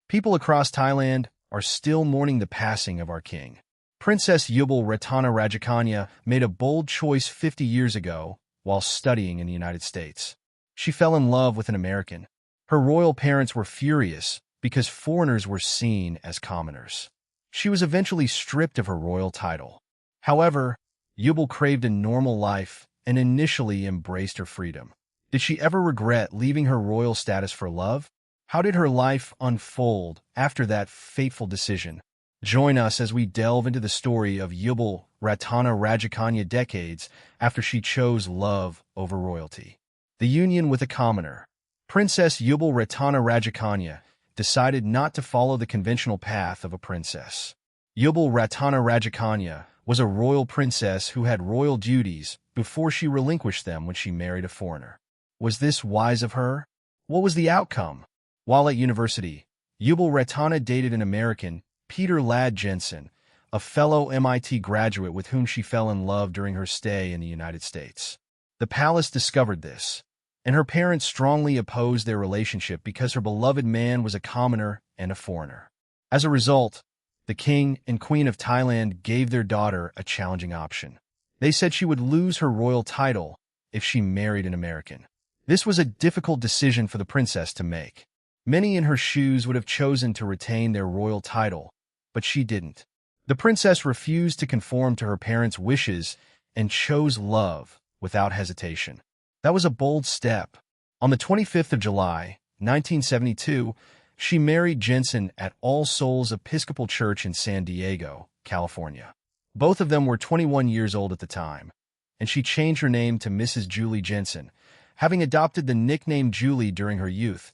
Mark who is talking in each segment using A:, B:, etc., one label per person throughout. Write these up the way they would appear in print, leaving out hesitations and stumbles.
A: People across Thailand are still mourning the passing of our king. Princess Yubal Ratana Rajakanya made a bold choice 50 years ago while studying in the United States. She fell in love with an American. Her royal parents were furious because foreigners were seen as commoners. She was eventually stripped of her royal title. However, Yubal craved a normal life and initially embraced her freedom. Did she ever regret leaving her royal status for love? How did her life unfold after that fateful decision? Join us as we delve into the story of Yubal Ratana Rajakanya decades after she chose love over royalty. The union with a commoner. Princess Yubal Ratana Rajakanya decided not to follow the conventional path of a princess. Yubal Ratana Rajakanya was a royal princess who had royal duties before she relinquished them when she married a foreigner. Was this wise of her? What was the outcome? While at university, Yubal Ratana dated an American, Peter Ladd Jensen, a fellow MIT graduate with whom she fell in love during her stay in the United States. The palace discovered this, and her parents strongly opposed their relationship because her beloved man was a commoner and a foreigner. As a result, the king and queen of Thailand gave their daughter a challenging option. They said she would lose her royal title if she married an American. This was a difficult decision for the princess to make. Many in her shoes would have chosen to retain their royal title, but she didn't. The princess refused to conform to her parents' wishes and chose love without hesitation. That was a bold step. On the 25th of July, 1972, she married Jensen at All Souls Episcopal Church in San Diego, California. Both of them were 21 years old at the time, and she changed her name to Mrs. Julie Jensen, having adopted the nickname Julie during her youth,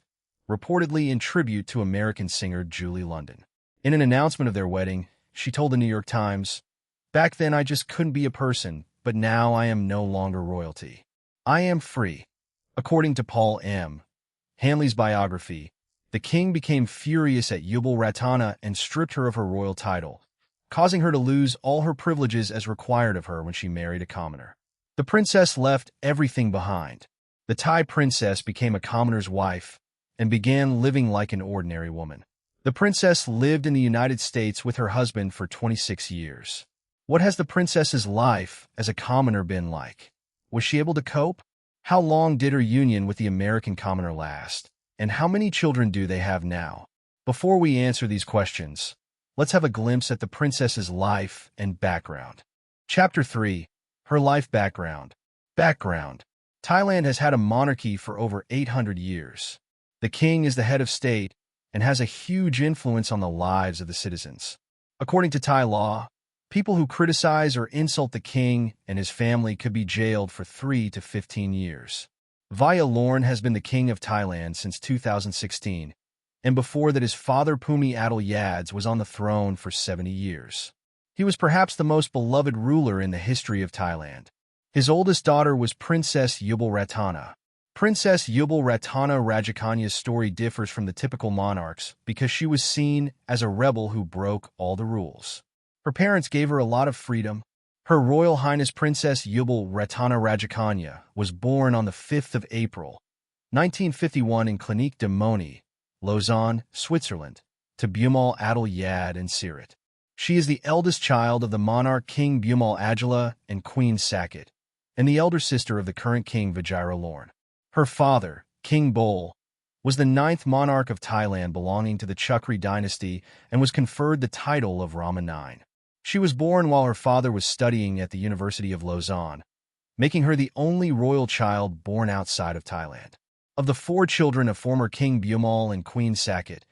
A: reportedly in tribute to American singer Julie London. In an announcement of their wedding, she told the New York Times, "Back then I just couldn't be a person, but now I am no longer royalty. I am free." According to Paul M. Hanley's biography, the king became furious at Yubal Ratana and stripped her of her royal title, causing her to lose all her privileges as required of her when she married a commoner. The princess left everything behind. The Thai princess became a commoner's wife and began living like an ordinary woman. The princess lived in the United States with her husband for 26 years. What has the princess's life as a commoner been like? Was she able to cope? How long did her union with the American commoner last? And how many children do they have now? Before we answer these questions, let's have a glimpse at the princess's life and background. Chapter 3. Her life background. Background. Thailand has had a monarchy for over 800 years. The king is the head of state and has a huge influence on the lives of the citizens. According to Thai law, people who criticize or insult the king and his family could be jailed for 3 to 15 years. Vajra Lorn has been the king of Thailand since 2016, and before that his father Phumi Adul Yads was on the throne for 70 years. He was perhaps the most beloved ruler in the history of Thailand. His oldest daughter was Princess Yubal Ratana. Princess Yubal Ratana Rajakanya's story differs from the typical monarchs because she was seen as a rebel who broke all the rules. Her parents gave her a lot of freedom. Her Royal Highness Princess Yubal Ratana Rajakanya was born on the 5th of April, 1951 in Clinique de Moni, Lausanne, Switzerland, to Bhumal Adul Yad and Sirit. She is the eldest child of the monarch King Bhumal Adula and Queen Sakit, and the elder sister of the current king Vajra Lorn. Her father, King Bol, was the 9th monarch of Thailand belonging to the Chukri dynasty and was conferred the title of Rama IX. She was born while her father was studying at the University of Lausanne, making her the only royal child born outside of Thailand. Of the 4 children of former King Bhumal and Queen Sakit,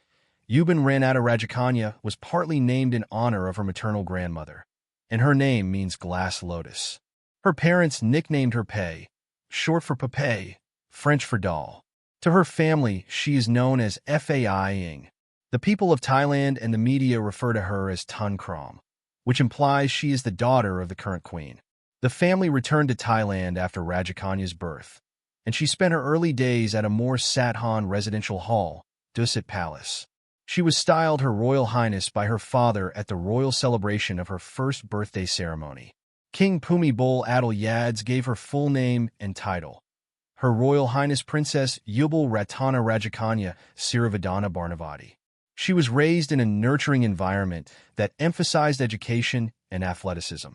A: Yubin Ranata Rajakanya was partly named in honor of her maternal grandmother, and her name means glass lotus. Her parents nicknamed her Pei, short for Papay, French for doll. To her family, she is known as Fai Ing. The people of Thailand and the media refer to her as Tun Krom, which implies she is the daughter of the current queen. The family returned to Thailand after Rajakanya's birth, and she spent her early days at a more Sathan residential hall, Dusit Palace. She was styled Her Royal Highness by her father at the royal celebration of her first birthday ceremony. King Phumi Bol Adul Yads gave her full name and title. Her Royal Highness Princess Yubal Ratana Rajakanya Sirivadana Barnavati. She was raised in a nurturing environment that emphasized education and athleticism.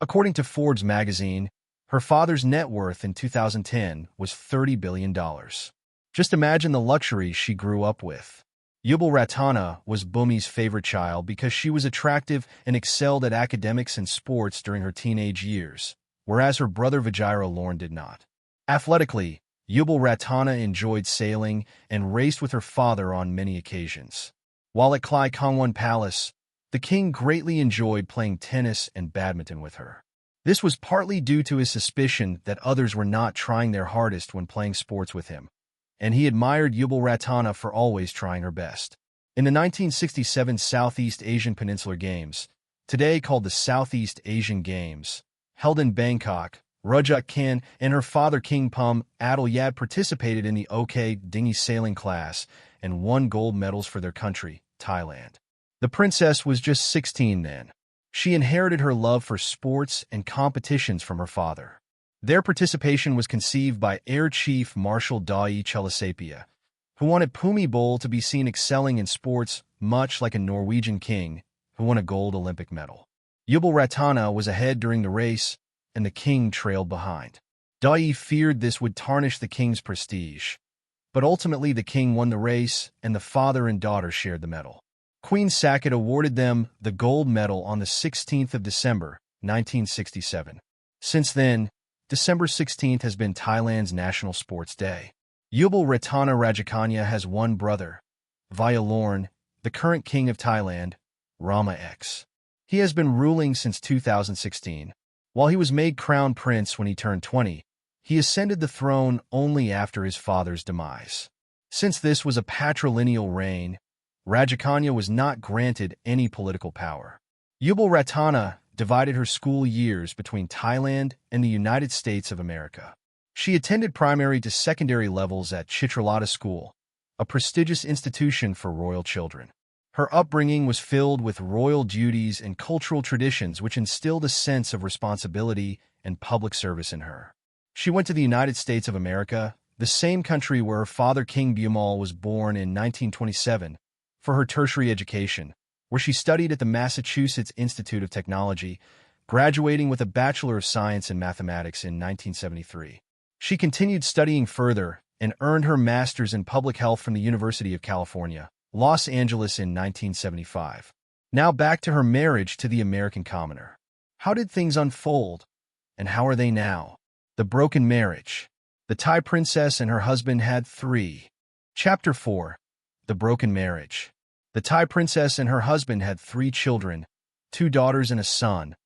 A: According to Forbes magazine, her father's net worth in 2010 was $30 billion. Just imagine the luxury she grew up with. Yubal Ratana was Bhumi's favorite child because she was attractive and excelled at academics and sports during her teenage years, whereas her brother Vijayra Lorne did not. Athletically, Yubal Ratana enjoyed sailing and raced with her father on many occasions. While at Klai Kangwon Palace, the king greatly enjoyed playing tennis and badminton with her. This was partly due to his suspicion that others were not trying their hardest when playing sports with him, and he admired Yubal Ratana for always trying her best. In the 1967 Southeast Asian Peninsular Games, today called the Southeast Asian Games, held in Bangkok, Rajat Khan and her father King Pum Adil Yad participated in the OK dinghy sailing class and won gold medals for their country, Thailand. The princess was just 16 then. She inherited her love for sports and competitions from her father. Their participation was conceived by Air Chief Marshal Dai Chelasapia, who wanted Bhumibol to be seen excelling in sports much like a Norwegian king who won a gold Olympic medal. Yubal Ratana was ahead during the race, and the king trailed behind. Dai feared this would tarnish the king's prestige, but ultimately the king won the race and the father and daughter shared the medal. Queen Sakit awarded them the gold medal on the 16th of December, 1967. Since then, December 16th has been Thailand's National Sports Day. Yubal Ratana Rajakanya has one brother, Vijayra Lorne, the current king of Thailand, Rama X. He has been ruling since 2016. While he was made crown prince when he turned 20, he ascended the throne only after his father's demise. Since this was a patrilineal reign, Rajakanya was not granted any political power. Yubal Ratana divided her school years between Thailand and the United States of America. She attended primary to secondary levels at Chitralada School, a prestigious institution for royal children. Her upbringing was filled with royal duties and cultural traditions which instilled a sense of responsibility and public service in her. She went to the United States of America, the same country where her father King Bhumibol was born in 1927, for her tertiary education, where she studied at the Massachusetts Institute of Technology, graduating with a Bachelor of Science in Mathematics in 1973. She continued studying further and earned her master's in public health from the University of California, Los Angeles in 1975. Now back to her marriage to the American commoner. How did things unfold, and how are they now? The broken marriage. The Thai princess and her husband had three. Chapter 4. The broken marriage. The Thai princess and her husband had 3 children, 2 daughters and a son,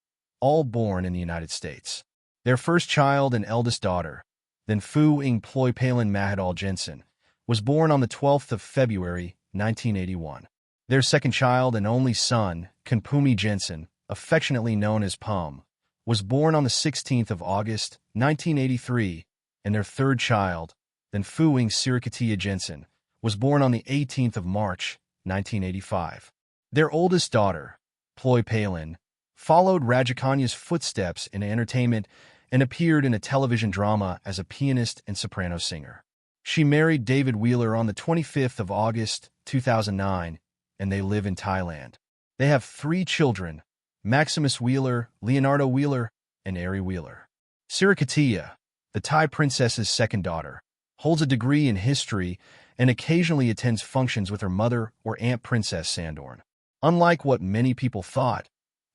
A: all born in the United States. Their first child and eldest daughter, then Phu Ing Ploi Palin Mahidol Jensen, was born on the 12th of February, 1981. Their second child and only son, Kanpumi Jensen, affectionately known as Pum, was born on the 16th of August, 1983, and their third child, then Phu Ing Sirikatia Jensen, was born on the 18th of March, 1985. Their oldest daughter, Ploi Palin, followed Rajakanya's footsteps in entertainment and appeared in a television drama as a pianist and soprano singer. She married David Wheeler on the 25th of August, 2009, and they live in Thailand. They have 3 children, Maximus Wheeler, Leonardo Wheeler, and Ari Wheeler. Sirikatia, the Thai princess's second daughter, holds a degree in history and occasionally attends functions with her mother or Aunt Princess Sandorn. Unlike what many people thought,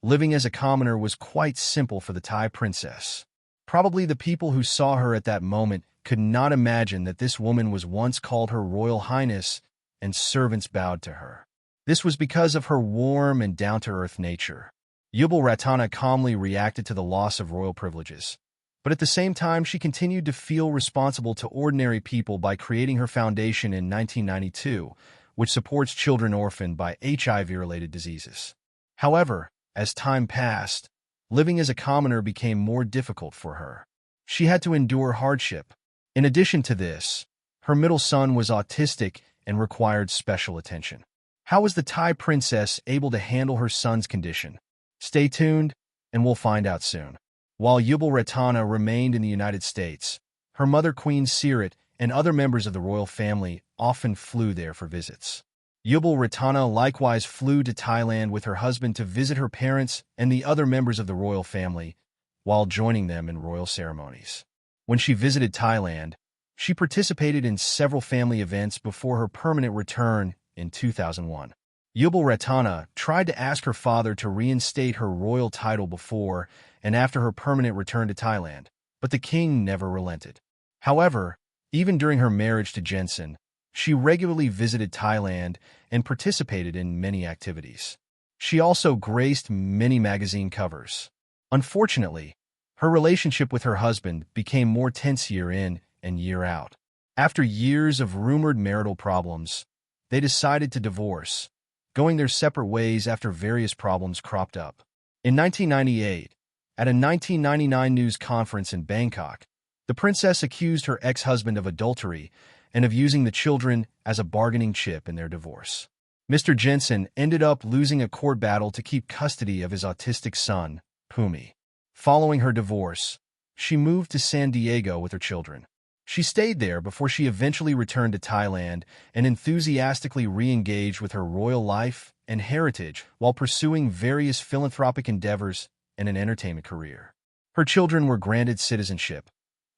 A: living as a commoner was quite simple for the Thai princess. Probably the people who saw her at that moment could not imagine that this woman was once called Her Royal Highness and servants bowed to her. This was because of her warm and down-to-earth nature. Yubal Ratana calmly reacted to the loss of royal privileges, but at the same time she continued to feel responsible to ordinary people by creating her foundation in 1992, which supports children orphaned by HIV-related diseases. However, as time passed, living as a commoner became more difficult for her. She had to endure hardship. In addition to this, her middle son was autistic and required special attention. How was the Thai princess able to handle her son's condition? Stay tuned, and we'll find out soon. While Yubal Ratana remained in the United States, her mother Queen Sirit and other members of the royal family often flew there for visits. Yubal Ratana likewise flew to Thailand with her husband to visit her parents and the other members of the royal family, while joining them in royal ceremonies. When she visited Thailand, she participated in several family events before her permanent return in 2001. Yubal Ratana tried to ask her father to reinstate her royal title before and after her permanent return to Thailand, but the king never relented. However, even during her marriage to Jensen, she regularly visited Thailand and participated in many activities. She also graced many magazine covers. Unfortunately, her relationship with her husband became more tense year in and year out. After years of rumored marital problems, they decided to divorce, going their separate ways after various problems cropped up. In 1998, at a 1999 news conference in Bangkok, the princess accused her ex-husband of adultery and of using the children as a bargaining chip in their divorce. Mr. Jensen ended up losing a court battle to keep custody of his autistic son, Pumi. Following her divorce, she moved to San Diego with her children. She stayed there before she eventually returned to Thailand and enthusiastically re-engaged with her royal life and heritage while pursuing various philanthropic endeavors and an entertainment career. Her children were granted citizenship,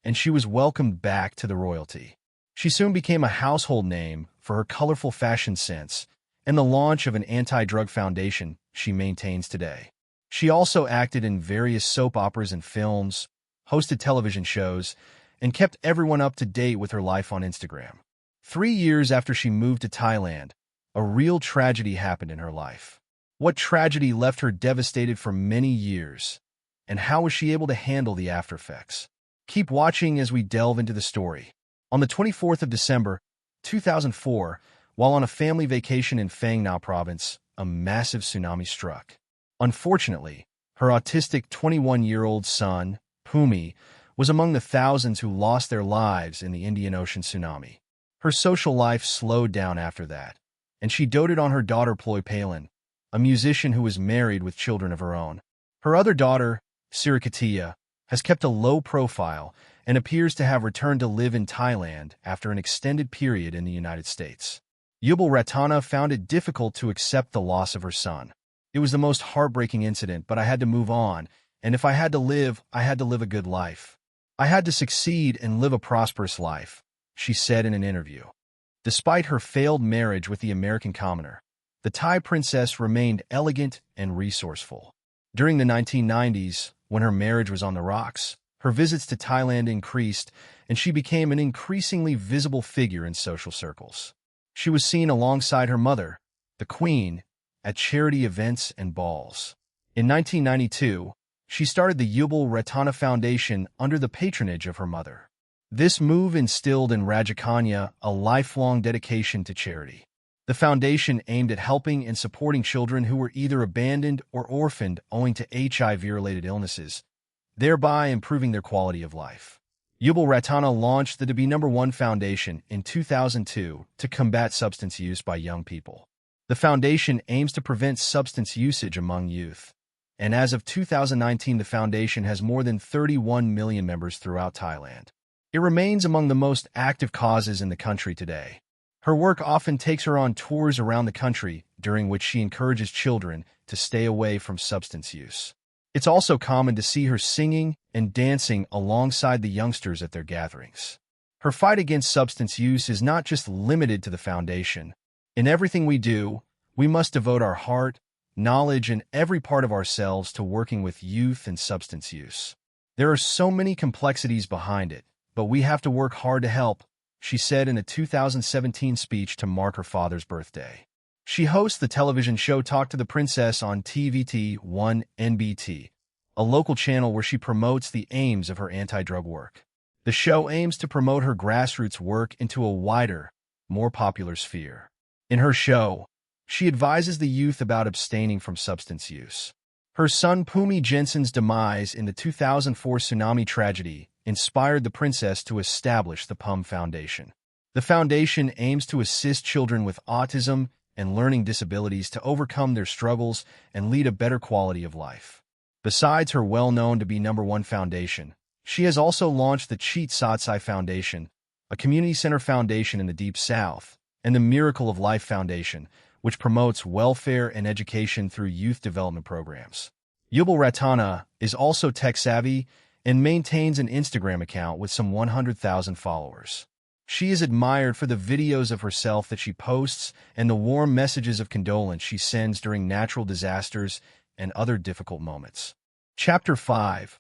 A: and she was welcomed back to the royalty. She soon became a household name for her colorful fashion sense and the launch of an anti-drug foundation she maintains today. She also acted in various soap operas and films, hosted television shows, and kept everyone up to date with her life on Instagram. 3 years after she moved to Thailand, a real tragedy happened in her life. What tragedy left her devastated for many years, and how was she able to handle the aftereffects? Keep watching as we delve into the story. On the 24th of December, 2004, while on a family vacation in Phang Nga province, a massive tsunami struck. Unfortunately, her autistic 21-year-old son, Pumi, was among the thousands who lost their lives in the Indian Ocean tsunami. Her social life slowed down after that, and she doted on her daughter Ploy Palin, a musician who was married with children of her own. Her other daughter, Sirikatia, has kept a low profile and appears to have returned to live in Thailand after an extended period in the United States. Yubal Ratana found it difficult to accept the loss of her son. It was the most heartbreaking incident, but I had to move on, and if I had to live, I had to live a good life. I had to succeed and live a prosperous life, she said in an interview. Despite her failed marriage with the American commoner, the Thai princess remained elegant and resourceful. During the 1990s, when her marriage was on the rocks, her visits to Thailand increased, and she became an increasingly visible figure in social circles. She was seen alongside her mother, the Queen, at charity events and balls. In 1992, she started the Yubal Ratana Foundation under the patronage of her mother. This move instilled in Rajakanya a lifelong dedication to charity. The foundation aimed at helping and supporting children who were either abandoned or orphaned owing to HIV-related illnesses, thereby improving their quality of life. Yubal Ratana launched the To Be Number One Foundation in 2002 to combat substance use by young people. The foundation aims to prevent substance usage among youth, and as of 2019, the foundation has more than 31 million members throughout Thailand. It remains among the most active causes in the country today. Her work often takes her on tours around the country, during which she encourages children to stay away from substance use. It's also common to see her singing and dancing alongside the youngsters at their gatherings. Her fight against substance use is not just limited to the foundation. In everything we do, we must devote our heart, knowledge, and every part of ourselves to working with youth and substance use. There are so many complexities behind it, but we have to work hard to help, she said in a 2017 speech to mark her father's birthday. She hosts the television show Talk to the Princess on TVT1 NBT, a local channel where she promotes the aims of her anti-drug work. The show aims to promote her grassroots work into a wider, more popular sphere. In her show, she advises the youth about abstaining from substance use. Her son Pumi Jensen's demise in the 2004 tsunami tragedy inspired the princess to establish the PUM Foundation. The foundation aims to assist children with autism and learning disabilities to overcome their struggles and lead a better quality of life. Besides her well-known To Be Number One Foundation, she has also launched the Cheat Satsai Foundation, a community center foundation in the Deep South, and the Miracle of Life Foundation, which promotes welfare and education through youth development programs. Yubal Ratana is also tech-savvy and maintains an Instagram account with some 100,000 followers. She is admired for the videos of herself that she posts and the warm messages of condolence she sends during natural disasters and other difficult moments. Chapter 5.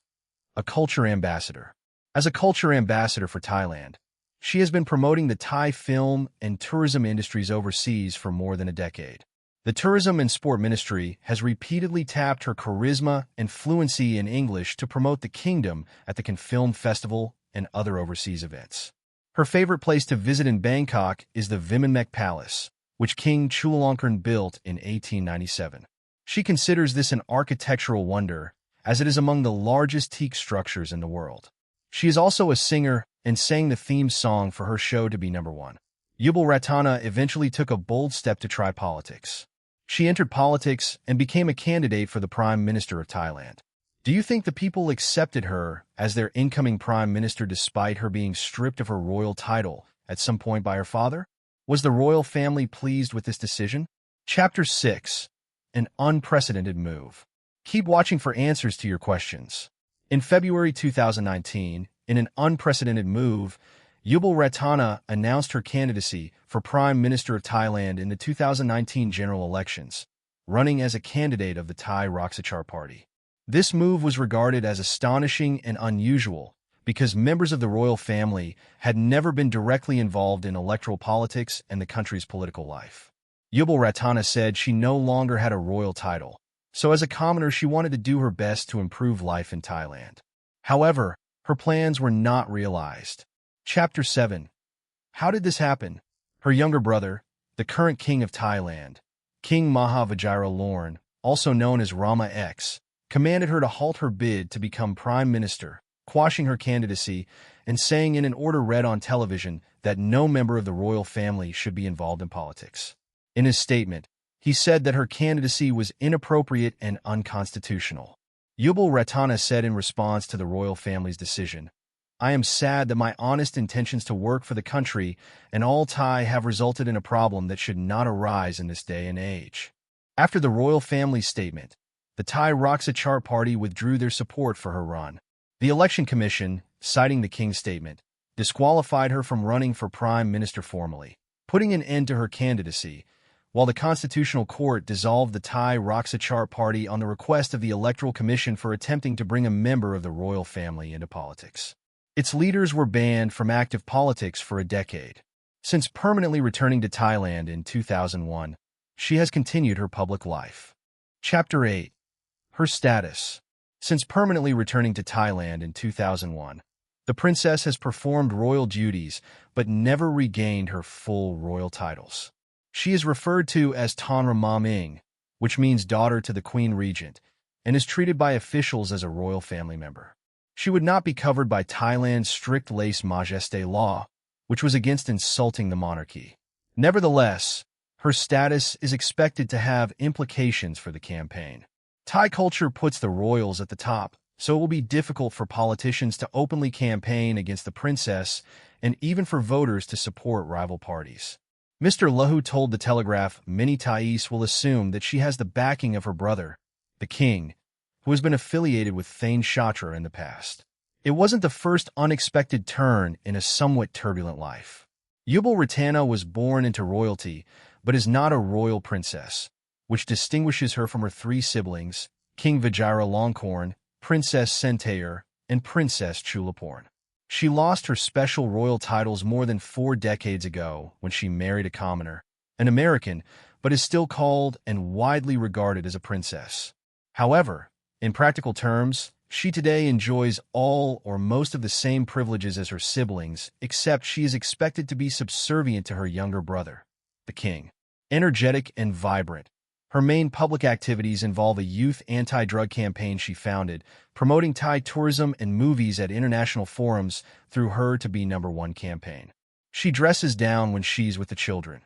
A: A Culture Ambassador. As a culture ambassador for Thailand, she has been promoting the Thai film and tourism industries overseas for more than a decade. The Tourism and Sport Ministry has repeatedly tapped her charisma and fluency in English to promote the kingdom at the Cannes Film Festival and other overseas events. Her favorite place to visit in Bangkok is the Vimanmek Palace, which King Chulalongkorn built in 1897. She considers this an architectural wonder, as it is among the largest teak structures in the world. She is also a singer and sang the theme song for her show to be number one. Yubal Ratana eventually took a bold step to try politics. She entered politics and became a candidate for the Prime Minister of Thailand. Do you think the people accepted her as their incoming Prime Minister despite her being stripped of her royal title at some point by her father? Was the royal family pleased with this decision? Chapter 6. An Unprecedented Move. Keep watching for answers to your questions. In February 2019, in an unprecedented move, Yubal Ratana announced her candidacy for Prime Minister of Thailand in the 2019 general elections, running as a candidate of the Thai Rakshachar Party. This move was regarded as astonishing and unusual because members of the royal family had never been directly involved in electoral politics and the country's political life. Yubal Ratana said she no longer had a royal title, so as a commoner she wanted to do her best to improve life in Thailand. However, her plans were not realized. Chapter 7. How did this happen? Her younger brother, the current king of Thailand, King Maha Vajiralongkorn, also known as Rama X, commanded her to halt her bid to become prime minister, quashing her candidacy and saying in an order read on television that no member of the royal family should be involved in politics. In his statement, he said that her candidacy was inappropriate and unconstitutional. Yubal Ratana said in response to the royal family's decision, "I am sad that my honest intentions to work for the country and all Thai have resulted in a problem that should not arise in this day and age." After the royal family's statement, the Thai Rakshachar Party withdrew their support for her run. The Election Commission, citing the king's statement, disqualified her from running for prime minister formally, putting an end to her candidacy, while the Constitutional Court dissolved the Thai Rakshachar Party on the request of the Electoral Commission for attempting to bring a member of the royal family into politics. Its leaders were banned from active politics for a decade. Since permanently returning to Thailand in 2001, she has continued her public life. Chapter 8. Her status. Since permanently returning to Thailand in 2001, the princess has performed royal duties but never regained her full royal titles. She is referred to as Tanra Ma Ming, which means daughter to the Queen Regent, and is treated by officials as a royal family member. She would not be covered by Thailand's strict lèse-majesté law, which was against insulting the monarchy. Nevertheless, her status is expected to have implications for the campaign. Thai culture puts the royals at the top, so it will be difficult for politicians to openly campaign against the princess and even for voters to support rival parties. Mr. Lahu told The Telegraph many Thais will assume that she has the backing of her brother, the king, who has been affiliated with Thane Chhatra in the past. It wasn't the first unexpected turn in a somewhat turbulent life. Yubal Ratana was born into royalty, but is not a royal princess, which distinguishes her from her three siblings, King Vajiralongkorn, Princess Sentayar, and Princess Chulaporn. She lost her special royal titles more than 4 decades ago when she married a commoner, an American, but is still called and widely regarded as a princess. However, in practical terms, she today enjoys all or most of the same privileges as her siblings, except she is expected to be subservient to her younger brother, the king. Energetic and vibrant, her main public activities involve a youth anti-drug campaign she founded, promoting Thai tourism and movies at international forums through her To Be Number One campaign. She dresses down when she's with the children.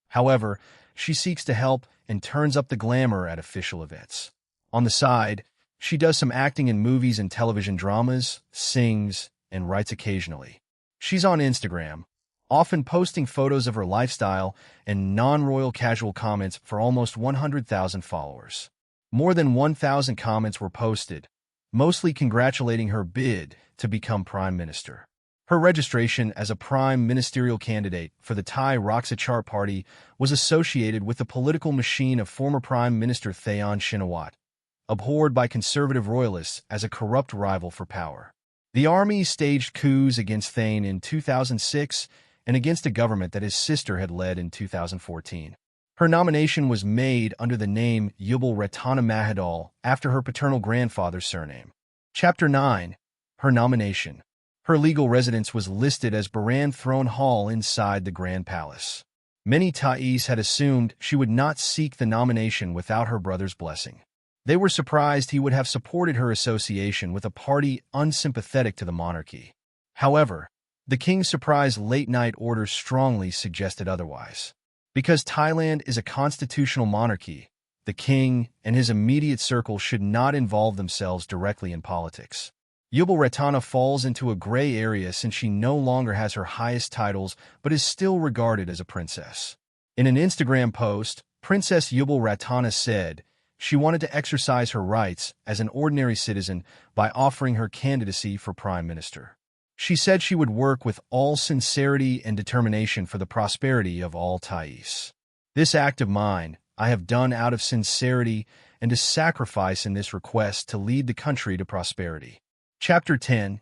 A: However, she seeks to help and turns up the glamour at official events. On the side, she does some acting in movies and television dramas, sings, and writes occasionally. She's on Instagram, often posting photos of her lifestyle and non-royal casual comments for almost 100,000 followers. More than 1,000 comments were posted, mostly congratulating her bid to become prime minister. Her registration as a prime ministerial candidate for the Thai Raksa Party was associated with the political machine of former Prime Minister Thein Shinawatra, abhorred by conservative royalists as a corrupt rival for power. The army staged coups against Thein in 2006 and against a government that his sister had led in 2014. Her nomination was made under the name Yubal Ratana Mahidol after her paternal grandfather's surname. Chapter 9. Her nomination. Her legal residence was listed as Baran Throne Hall inside the Grand Palace. Many Thais had assumed she would not seek the nomination without her brother's blessing. They were surprised he would have supported her association with a party unsympathetic to the monarchy. However, the king's surprise late-night order strongly suggested otherwise. Because Thailand is a constitutional monarchy, the king and his immediate circle should not involve themselves directly in politics. Yubal Ratana falls into a gray area since she no longer has her highest titles but is still regarded as a princess. In an Instagram post, Princess Yubal Ratana said she wanted to exercise her rights as an ordinary citizen by offering her candidacy for prime minister. She said she would work with all sincerity and determination for the prosperity of all Thais. This act of mine I have done out of sincerity and a sacrifice in this request to lead the country to prosperity. Chapter 10.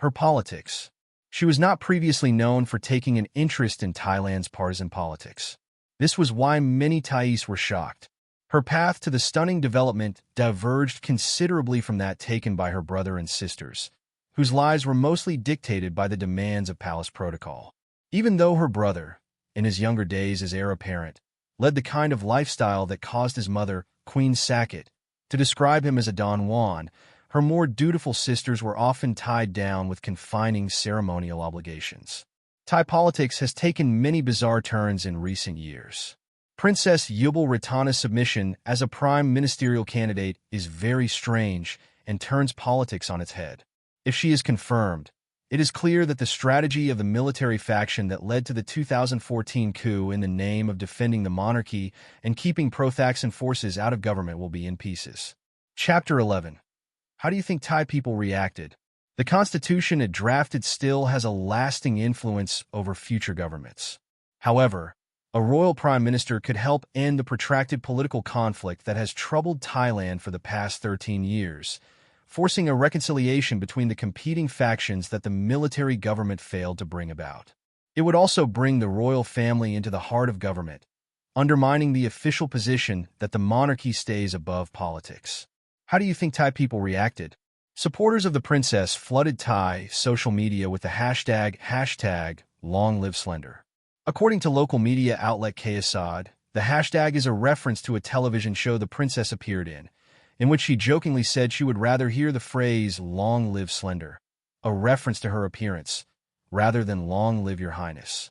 A: Her politics. She was not previously known for taking an interest in Thailand's partisan politics. This was why many Thais were shocked. Her path to the stunning development diverged considerably from that taken by her brother and sisters, whose lives were mostly dictated by the demands of palace protocol. Even though her brother, in his younger days as heir apparent, led the kind of lifestyle that caused his mother, Queen Sakit, to describe him as a Don Juan, her more dutiful sisters were often tied down with confining ceremonial obligations. Thai politics has taken many bizarre turns in recent years. Princess Yubal Ratana's submission as a prime ministerial candidate is very strange and turns politics on its head. If she is confirmed, it is clear that the strategy of the military faction that led to the 2014 coup in the name of defending the monarchy and keeping pro-Thaksin forces out of government will be in pieces. Chapter 11. How do you think Thai people reacted? The constitution it drafted still has a lasting influence over future governments. However, a royal prime minister could help end the protracted political conflict that has troubled Thailand for the past 13 years, forcing a reconciliation between the competing factions that the military government failed to bring about. It would also bring the royal family into the heart of government, undermining the official position that the monarchy stays above politics. How do you think Thai people reacted? Supporters of the princess flooded Thai social media with the hashtag Long Live Slender. According to local media outlet KSAD, the hashtag is a reference to a television show the princess appeared in which she jokingly said she would rather hear the phrase "Long live Slender," a reference to her appearance, rather than "Long live your highness."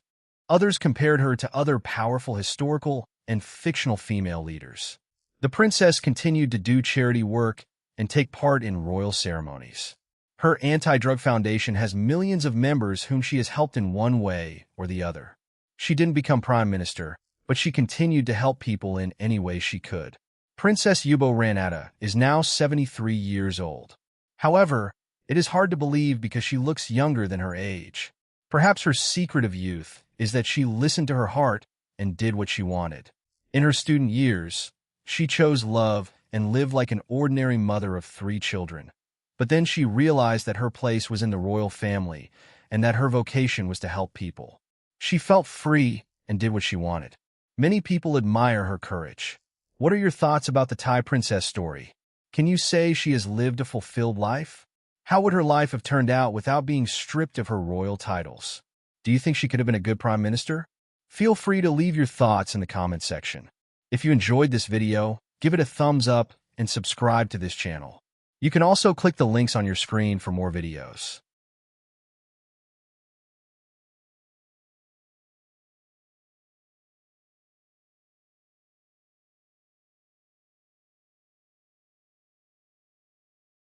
A: Others compared her to other powerful historical and fictional female leaders. The princess continued to do charity work and take part in royal ceremonies. Her anti-drug foundation has millions of members whom she has helped in one way or the other. She didn't become prime minister, but she continued to help people in any way she could. Princess Yubal Ratana is now 73 years old. However, it is hard to believe because she looks younger than her age. Perhaps her secret of youth is that she listened to her heart and did what she wanted. In her student years, she chose love and lived like an ordinary mother of 3 children. But then she realized that her place was in the royal family and that her vocation was to help people. She felt free and did what she wanted. Many people admire her courage. What are your thoughts about the Thai princess story? Can you say she has lived a fulfilled life? How would her life have turned out without being stripped of her royal titles? Do you think she could have been a good prime minister? Feel free to leave your thoughts in the comment section. If you enjoyed this video, give it a thumbs up and subscribe to this channel. You can also click the links on your screen for more videos.